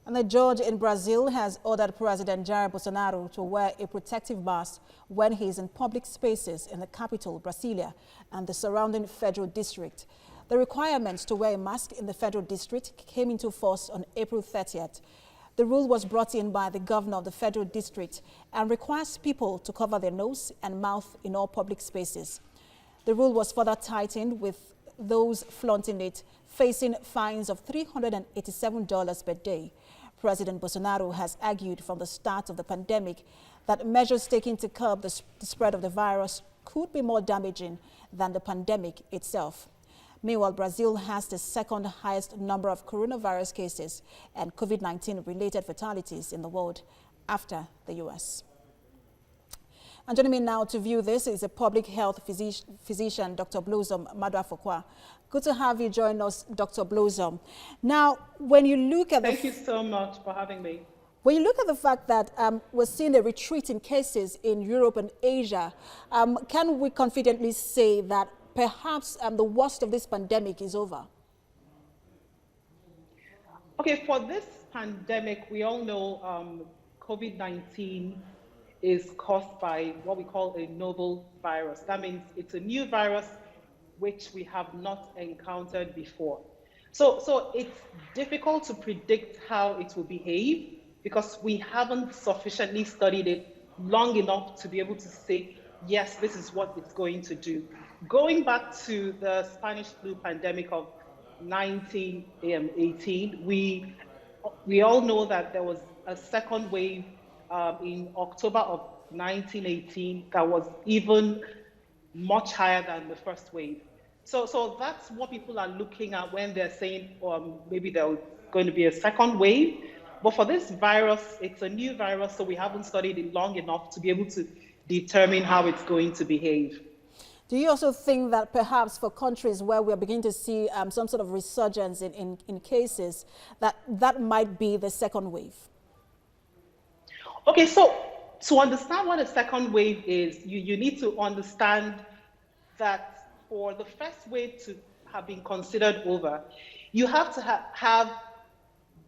And the judge in Brazil has ordered President Jair Bolsonaro to wear a protective mask when he is in public spaces in the capital, Brasilia, and the surrounding federal district. The requirements to wear a mask in the federal district came into force on April 30th. The rule was brought in by the governor of the federal district and requires people to cover their nose and mouth in all public spaces. The rule was further tightened, with those flaunting it facing fines of $387 per day. President Bolsonaro has argued from the start of the pandemic that measures taken to curb the spread of the virus could be more damaging than the pandemic itself. Meanwhile, Brazil has the second highest number of coronavirus cases and COVID-19 related fatalities in the world after the US. And joining me now to view this is a public health physician, Dr. Blossom Maduafokwa. Good to have you join us, Dr. Blossom. Now, when you look at Thank you so much for having me. When you look at the fact that we're seeing a retreat in cases in Europe and Asia, can we confidently say that perhaps the worst of this pandemic is over? Okay, for this pandemic, we all know COVID-19 is caused by what we call a novel virus. That means it's a new virus which we have not encountered before. So it's difficult to predict how it will behave because we haven't sufficiently studied it long enough to be able to say, yes, this is what it's going to do. Going back to the Spanish flu pandemic of 1918, we all know that there was a second wave in October of 1918 that was even much higher than the first wave. So that's what people are looking at when they're saying maybe there's going to be a second wave. But for this virus, it's a new virus, so we haven't studied it long enough to be able to determine how it's going to behave. Do you also think that perhaps for countries where we're beginning to see some sort of resurgence in cases, that might be the second wave? Okay, so to understand what a second wave is, you need to understand that for the first wave to have been considered over, you have to have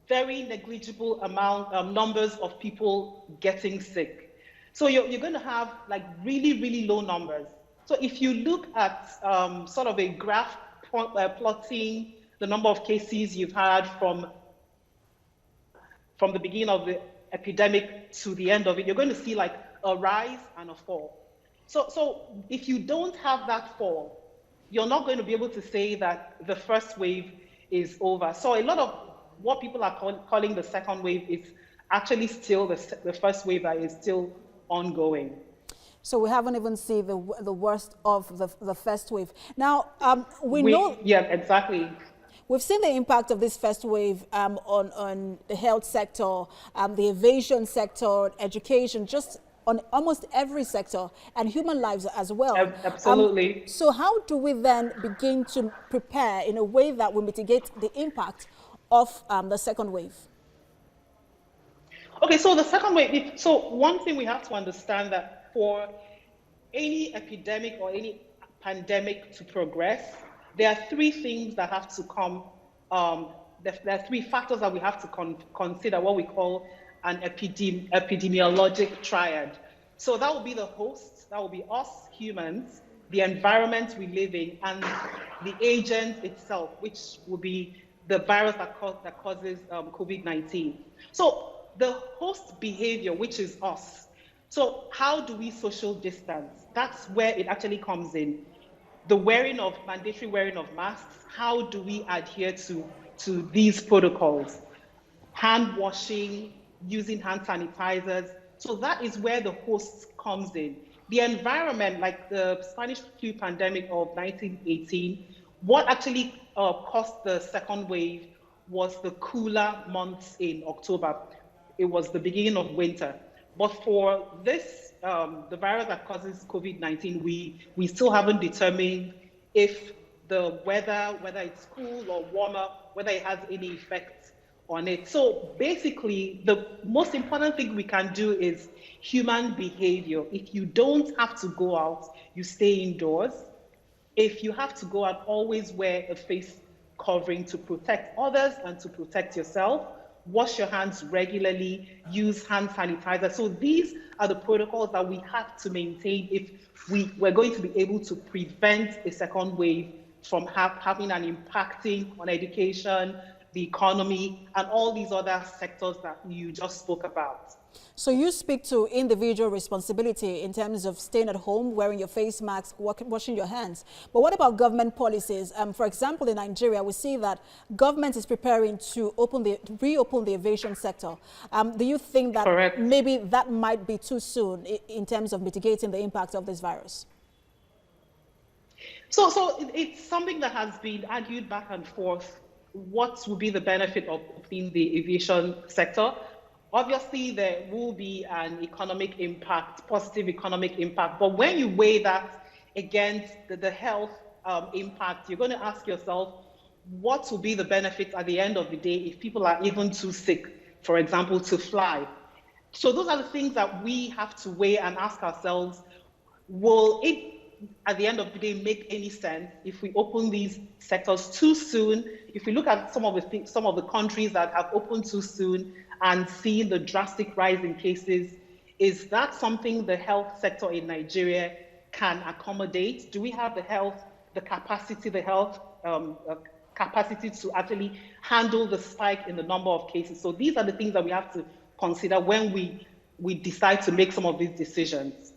very negligible numbers of people getting sick. So you're going to have like really, really low numbers. So if you look at sort of a graph plotting the number of cases you've had from the beginning of the epidemic to the end of it, you're going to see like a rise and a fall. So if you don't have that fall, you're not going to be able to say that the first wave is over. So a lot of what people are calling the second wave is actually still the first wave that is still ongoing. So we haven't even seen the worst of the first wave. Now, we know... Yeah, exactly. We've seen the impact of this first wave on the health sector, the aviation sector, education, just on almost every sector, and human lives as well. Absolutely. So how do we then begin to prepare in a way that will mitigate the impact of the second wave? Okay, so the second wave, so one thing we have to understand that for any epidemic or any pandemic to progress, there are three things that have to come, there are three factors that we have to consider, what we call an epidemiologic triad. So that will be the host, that will be us humans, the environment we live in, and the agent itself, which will be the virus that causes COVID-19. So the host behavior, which is us. So how do we social distance? That's where it actually comes in. The mandatory wearing of masks, how do we adhere to these protocols? Hand washing, using hand sanitizers. So that is where the host comes in. The environment, like the Spanish flu pandemic of 1918, what actually caused the second wave was the cooler months in October. It was the beginning of winter. But for this, the virus that causes COVID-19, we still haven't determined if the weather, whether it's cool or warmer, whether it has any effect on it. So basically, the most important thing we can do is human behavior. If you don't have to go out, you stay indoors. If you have to go out, always wear a face covering to protect others and to protect yourself. wash your hands regularly, use hand sanitizer. So these are the protocols that we have to maintain if we're going to be able to prevent a second wave from having an impacting on education, the economy, and all these other sectors that you just spoke about. So you speak to individual responsibility in terms of staying at home, wearing your face mask, washing your hands. But what about government policies? For example, in Nigeria, we see that government is preparing to reopen the aviation sector. Do you think that Correct. maybe that might be too soon in terms of mitigating the impact of this virus? So it's something that has been argued back and forth. What would be the benefit of opening the aviation sector? Obviously, there will be an economic impact, positive economic impact. But when you weigh that against the health impact, you're going to ask yourself, what will be the benefit at the end of the day if people are even too sick, for example, to fly? So those are the things that we have to weigh and ask ourselves, will it, at the end of the day, make any sense if we open these sectors too soon? If we look at some of the countries that have opened too soon and seen the drastic rise in cases, is that something the health sector in Nigeria can accommodate? Do we have the capacity to actually handle the spike in the number of cases? So these are the things that we have to consider when we decide to make some of these decisions.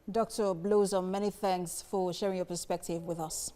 Dr. Blossom, many thanks for sharing your perspective with us.